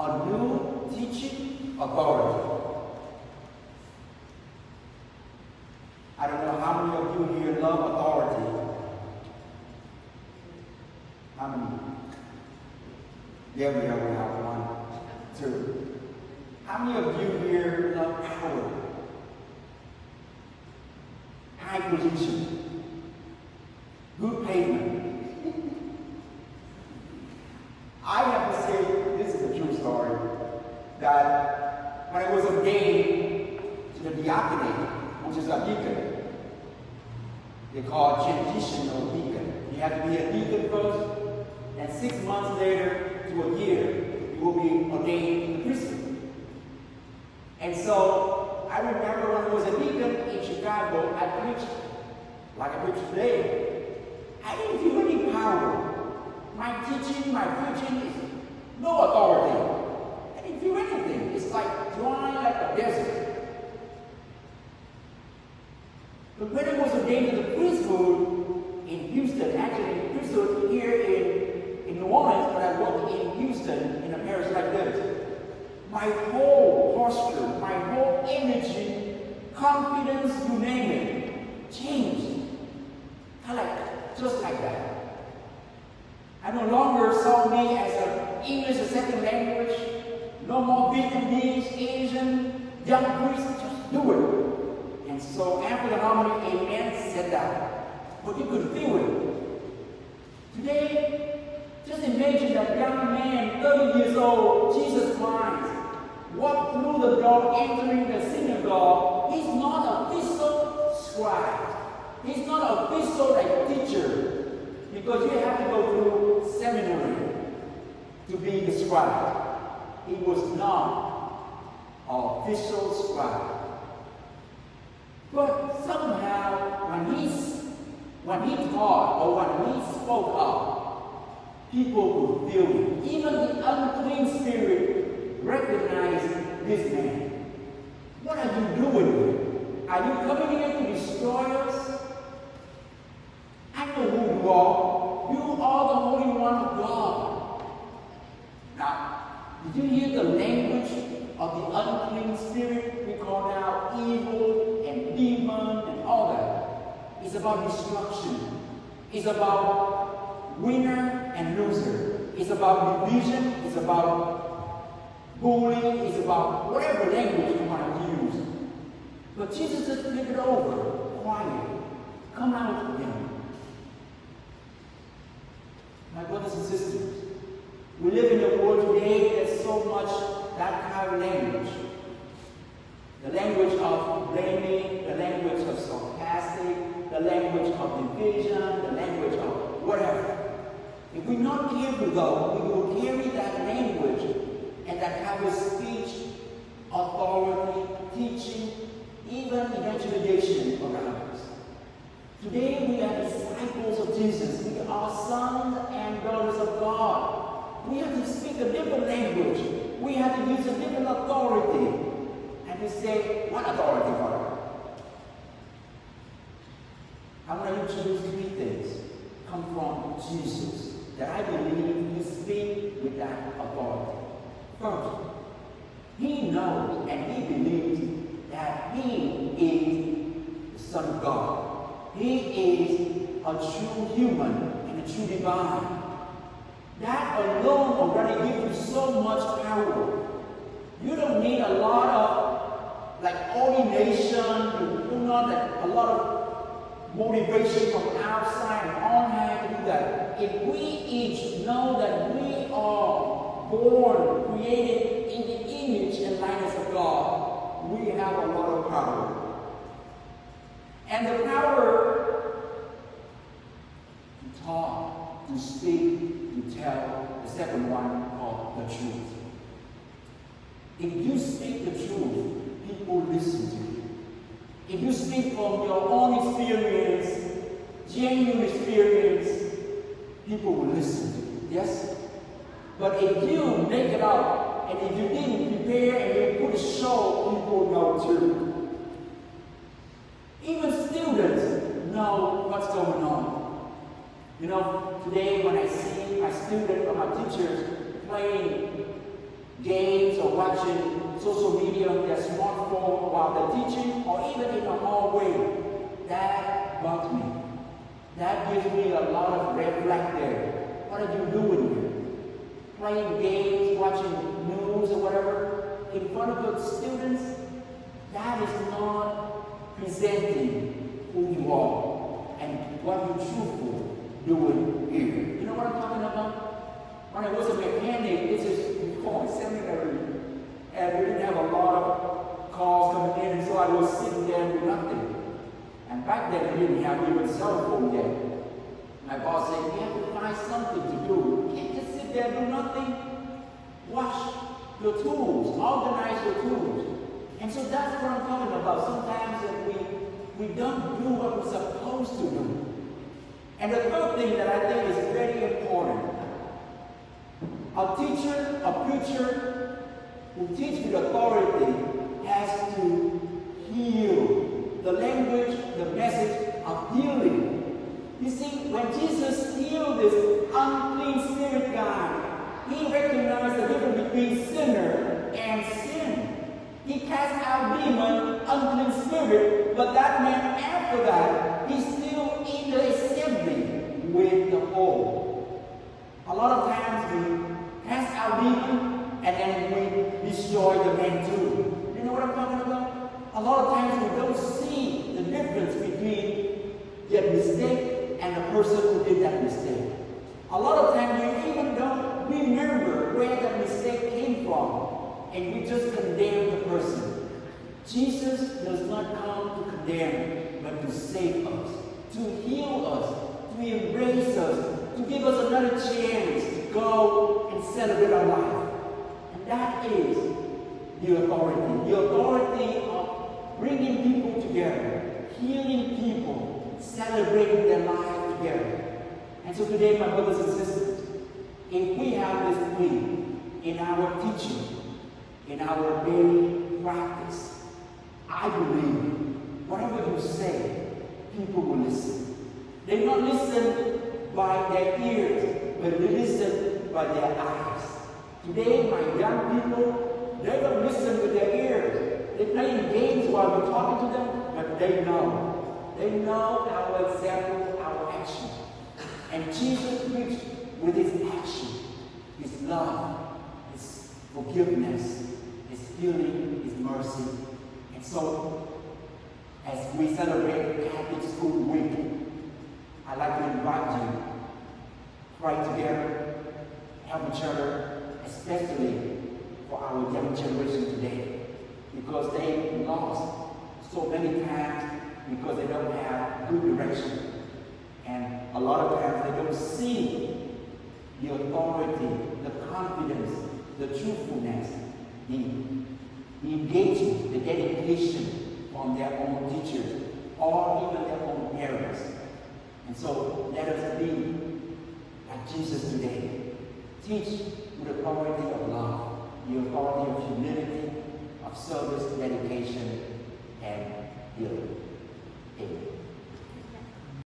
a new teaching authority. I don't know how many of you here love authority. How many? There we go, we have 1, 2. How many of you here love power? High position, good payment. I have to say, this is a true story, that when I was ordained to the diaconate, which is a deacon, they call it transitional deacon. You have to be a deacon first, and 6 months later to a year, you will be ordained to the priesthood. And so, I remember when I was a deacon in Chicago, I preached, like I preach today. I didn't feel any power. My teaching, my preaching is no authority. I didn't feel anything. It's like dry like a desert. But when I was ordained to the priesthood in Houston, actually the priesthood here in New Orleans, but I worked in Houston in a parish like this, my whole posture, my whole energy, confidence, you name it, changed. Just like that. I no longer saw me as an English as a second language, no more Vietnamese, Asian, young priest, just do it. And so after the harmony, amen, said that. But you could feel it. Today, just imagine that young man, 30 years old, Jesus Christ, walked through the door, entering the synagogue. He's not a official scribe. He's not an official like teacher, because you have to go through seminary to be the scribe. He was not an official scribe. But somehow, when he taught or when he spoke up, people could feel it. Even the unclean spirit recognized this man. What are you doing? Are you coming here to destroy us? I know who you are. You are the Holy One of God. Now, did you hear the language of the unclean spirit? We call now evil and demon and all that. It's about destruction. It's about winner and loser. It's about division. It's about bullying. It's about whatever language you want to use. But Jesus just flipped it over. Quiet. Come out with him. My brothers and sisters, we live in a world today that's so much that kind of language. The language of blaming, the language of sarcastic, the language of division, the language of whatever. If we're not careful though, we will carry that language and that kind of speech, authority, teaching, even evangelization around us. Today we are disciples of Jesus. We are sons and daughters of God. We have to speak a different language. We have to use a different authority. And we say, what authority, Father? I want to introduce 3 things come from Jesus that I believe we speak with that authority. First, he knows and he believes that he is the Son of God. He is a true human and a true divine. That alone already gives you so much power. You don't need a lot of ordination. You do not a lot of motivation from outside and on hand to do that. If we each know that we are born, created in the image and likeness of God, we have a lot of power. And the power to talk, to speak, to tell, the second one called the truth. If you speak the truth, people listen to you. If you speak from your own experience, genuine experience, people will listen to you. Yes? But if you make it up, and if you didn't prepare and you put a show, people know too. Even students know what's going on. You know, today when I see my students or my teachers playing games, watching social media on their smartphone while they're teaching, or even in the hallway. That bugs me. That gives me a lot of red flag there. What are you doing here? Playing games, watching news or whatever in front of your students? That is not presenting who you are and what you're truthful doing here. You know what I'm talking about? When I was a mechanic, this is before seminary, and we didn't have a lot of calls coming in, so I was sitting there doing nothing. And back then, we didn't have even cell phone yet. My boss said, you have to find something to do. You can't just sit there and do nothing. Wash your tools, organize your tools. And so that's what I'm talking about. Sometimes that we don't do what we're supposed to do. And the third thing that I think is very important, a teacher, a preacher who teaches with authority has to heal. The language, the message of healing. You see, when Jesus healed this unclean spirit guy, he recognized the difference between sinner and sin. He cast out demon, unclean spirit, but that man after that, he's still in the assembly with the whole. A lot of times we cast out demon and then we destroy the man too. You know what I'm talking about? A lot of times we don't see the difference between the mistake and the person who did that mistake. A lot of times we even don't remember where that mistake came from, and we just condemn the person. Jesus does not come to condemn, but to save us, to heal us, to embrace us, to give us another chance to go and celebrate our life. And that is the authority of bringing people together, healing people, celebrating their lives together. And so today, my brothers and sisters, if we have this plea in our teaching, in our daily practice, I believe whatever you say, people will listen. They not listen by their ears, but they listen by their eyes. Today, my young people, they don't listen with their ears. They're playing games while we're talking to them, but they know. They know our example, our action. And Jesus preached with his action, his love, his forgiveness, his healing, his mercy. And so, as we celebrate Catholic School Week, I'd like to invite you to pray together, help each other, especially for our young generation today. Because they lost so many times because they don't have good direction. And a lot of times they don't see the authority, the confidence, the truthfulness, the engagement, the dedication from their own teachers or even their own parents. And so let us be like Jesus today. Teach with the authority of love, the authority of humility, of service, dedication, and healing.